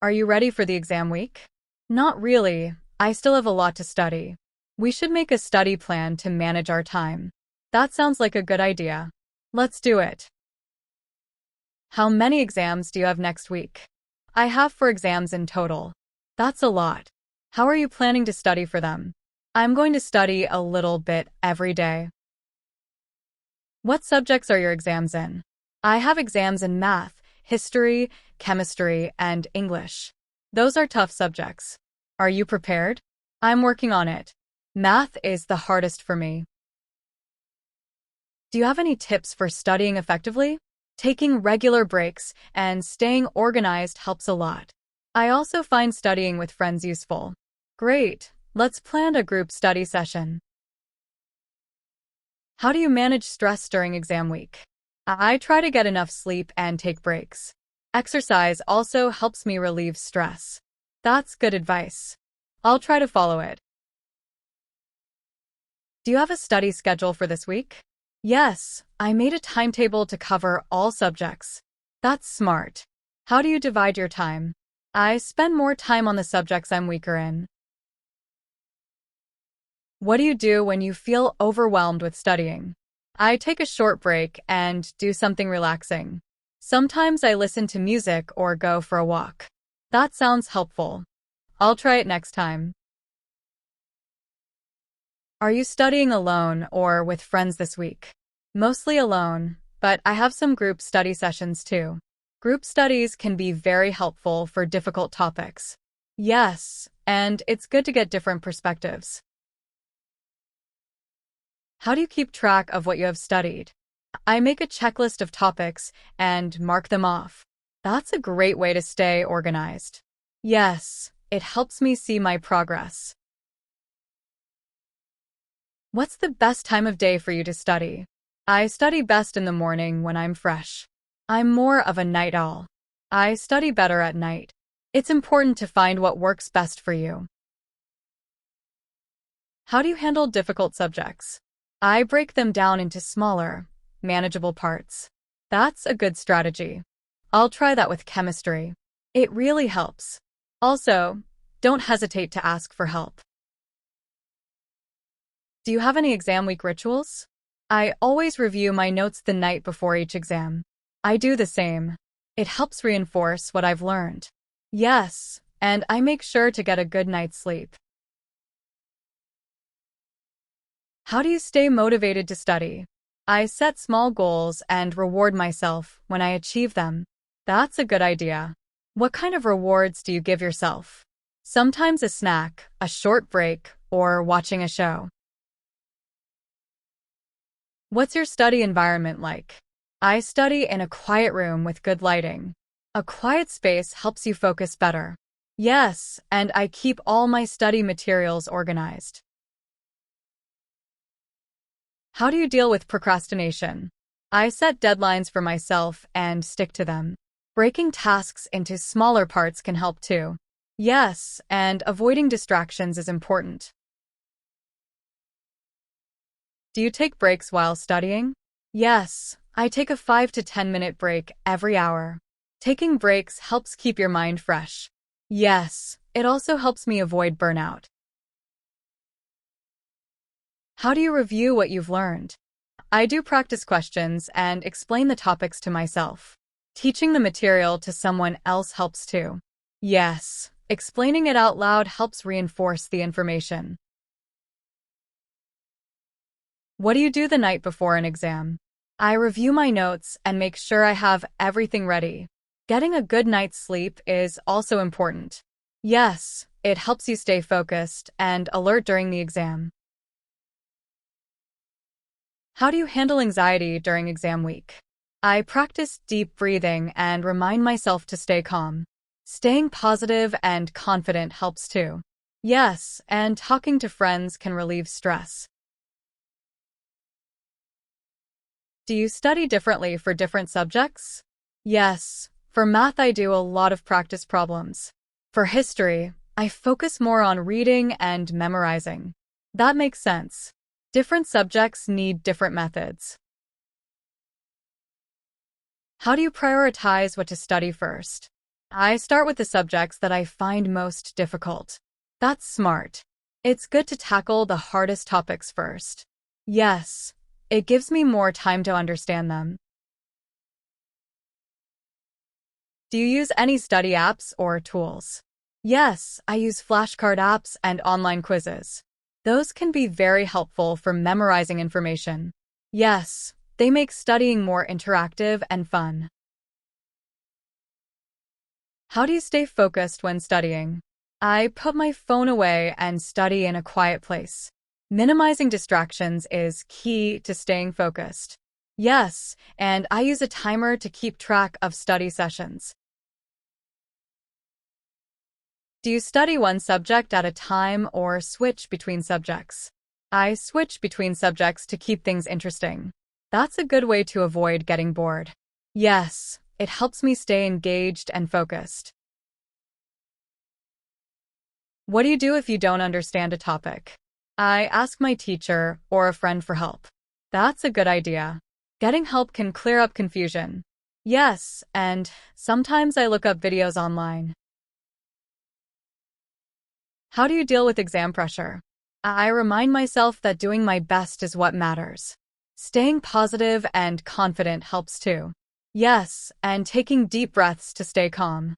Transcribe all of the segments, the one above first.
Are you ready for the exam week? Not really. I still have a lot to study. We should make a study plan to manage our time. That sounds like a good idea. Let's do it. How many exams do you have next week? I have 4 exams in total. That's a lot. How are you planning to study for them? I'm going to study a little bit every day. What subjects are your exams in? I have exams in math, history, chemistry, and English. Those are tough subjects. Are you prepared? I'm working on it. Math is the hardest for me. Do you have any tips for studying effectively? Taking regular breaks and staying organized helps a lot. I also find studying with friends useful. Great. Let's plan a group study session. How do you manage stress during exam week? I try to get enough sleep and take breaks. Exercise also helps me relieve stress. That's good advice. I'll try to follow it. Do you have a study schedule for this week? Yes, I made a timetable to cover all subjects. That's smart. How do you divide your time? I spend more time on the subjects I'm weaker in. What do you do when you feel overwhelmed with studying? I take a short break and do something relaxing. Sometimes I listen to music or go for a walk. That sounds helpful. I'll try it next time. Are you studying alone or with friends this week? Mostly alone, but I have some group study sessions too. Group studies can be very helpful for difficult topics. Yes, and it's good to get different perspectives. How do you keep track of what you have studied? I make a checklist of topics and mark them off. That's a great way to stay organized. Yes, it helps me see my progress. What's the best time of day for you to study? I study best in the morning when I'm fresh. I'm more of a night owl. I study better at night. It's important to find what works best for you. How do you handle difficult subjects? I break them down into smaller, manageable parts. That's a good strategy. I'll try that with chemistry. It really helps. Also, don't hesitate to ask for help. Do you have any exam week rituals? I always review my notes the night before each exam. I do the same. It helps reinforce what I've learned. Yes, and I make sure to get a good night's sleep. How do you stay motivated to study? I set small goals and reward myself when I achieve them. That's a good idea. What kind of rewards do you give yourself? Sometimes a snack, a short break, or watching a show. What's your study environment like? I study in a quiet room with good lighting. A quiet space helps you focus better. Yes, and I keep all my study materials organized. How do you deal with procrastination? I set deadlines for myself and stick to them. Breaking tasks into smaller parts can help too. Yes, and avoiding distractions is important. Do you take breaks while studying? Yes, I take a 5 to 10 minute break every hour. Taking breaks helps keep your mind fresh. Yes, it also helps me avoid burnout. How do you review what you've learned? I do practice questions and explain the topics to myself. Teaching the material to someone else helps too. Yes, explaining it out loud helps reinforce the information. What do you do the night before an exam? I review my notes and make sure I have everything ready. Getting a good night's sleep is also important. Yes, it helps you stay focused and alert during the exam. How do you handle anxiety during exam week? I practice deep breathing and remind myself to stay calm. Staying positive and confident helps too. Yes, and talking to friends can relieve stress. Do you study differently for different subjects? Yes, for math I do a lot of practice problems. For history, I focus more on reading and memorizing. That makes sense. Different subjects need different methods. How do you prioritize what to study first? I start with the subjects that I find most difficult. That's smart. It's good to tackle the hardest topics first. Yes, it gives me more time to understand them. Do you use any study apps or tools? Yes, I use flashcard apps and online quizzes. Those can be very helpful for memorizing information. Yes, they make studying more interactive and fun. How do you stay focused when studying? I put my phone away and study in a quiet place. Minimizing distractions is key to staying focused. Yes, and I use a timer to keep track of study sessions. Do you study one subject at a time or switch between subjects? I switch between subjects to keep things interesting. That's a good way to avoid getting bored. Yes, it helps me stay engaged and focused. What do you do if you don't understand a topic? I ask my teacher or a friend for help. That's a good idea. Getting help can clear up confusion. Yes, and sometimes I look up videos online. How do you deal with exam pressure? I remind myself that doing my best is what matters. Staying positive and confident helps too. Yes, and taking deep breaths to stay calm.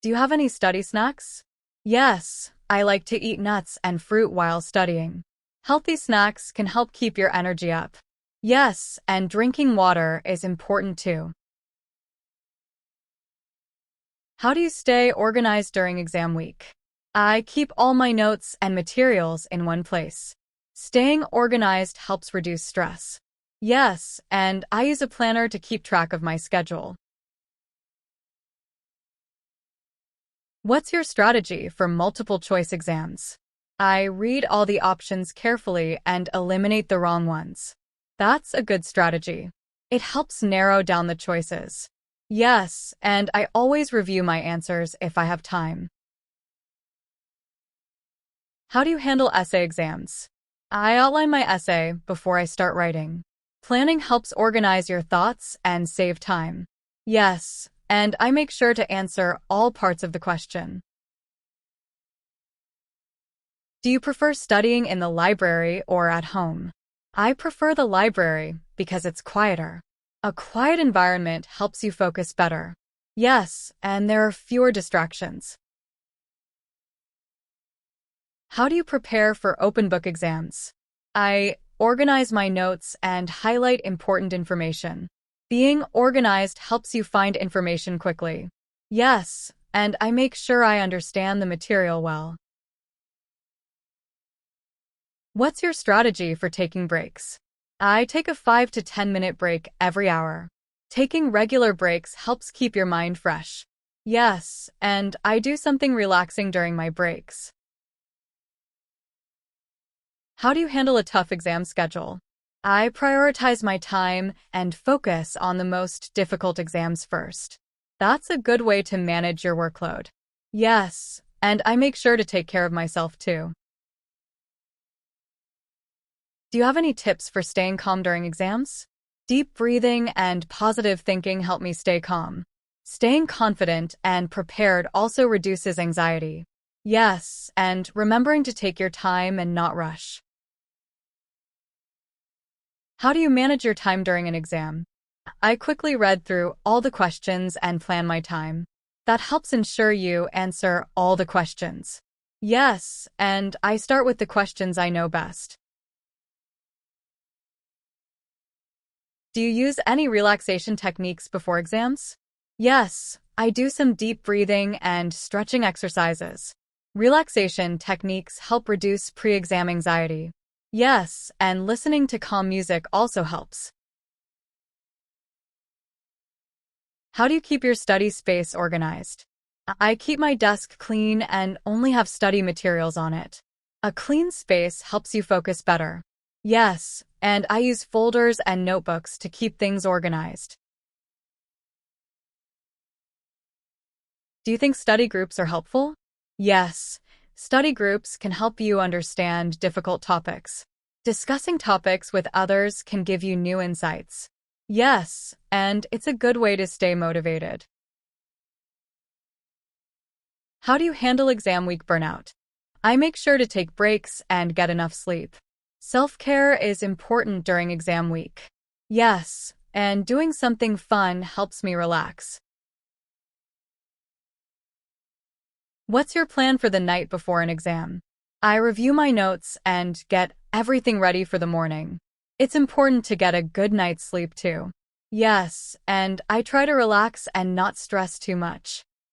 Do you have any study snacks? Yes, I like to eat nuts and fruit while studying. Healthy snacks can help keep your energy up. Yes, and drinking water is important too. How do you stay organized during exam week? I keep all my notes and materials in one place. Staying organized helps reduce stress. Yes, and I use a planner to keep track of my schedule. What's your strategy for multiple choice exams? I read all the options carefully and eliminate the wrong ones. That's a good strategy. It helps narrow down the choices. Yes, and I always review my answers if I have time. How do you handle essay exams? I outline my essay before I start writing. Planning helps organize your thoughts and save time. Yes, and I make sure to answer all parts of the question. Do you prefer studying in the library or at home? I prefer the library because it's quieter. A quiet environment helps you focus better. Yes, and there are fewer distractions. How do you prepare for open book exams? I organize my notes and highlight important information. Being organized helps you find information quickly. Yes, and I make sure I understand the material well. What's your strategy for taking breaks? I take a 5 to 10 minute break every hour. Taking regular breaks helps keep your mind fresh. Yes, and I do something relaxing during my breaks. How do you handle a tough exam schedule? I prioritize my time and focus on the most difficult exams first. That's a good way to manage your workload. Yes, and I make sure to take care of myself too. Do you have any tips for staying calm during exams? Deep breathing and positive thinking help me stay calm. Staying confident and prepared also reduces anxiety. Yes, and remembering to take your time and not rush. How do you manage your time during an exam? I quickly read through all the questions and plan my time. That helps ensure you answer all the questions. Yes, and I start with the questions I know best. Do you use any relaxation techniques before exams? Yes, I do some deep breathing and stretching exercises. Relaxation techniques help reduce pre-exam anxiety. Yes, and listening to calm music also helps. How do you keep your study space organized? I keep my desk clean and only have study materials on it. A clean space helps you focus better. Yes, and I use folders and notebooks to keep things organized. Do you think study groups are helpful? Yes, study groups can help you understand difficult topics. Discussing topics with others can give you new insights. Yes, and it's a good way to stay motivated. How do you handle exam week burnout? I make sure to take breaks and get enough sleep. Self-care is important during exam week. Yes, and doing something fun helps me relax. What's your plan for the night before an exam? I review my notes and get everything ready for the morning. It's important to get a good night's sleep too. Yes, and I try to relax and not stress too much.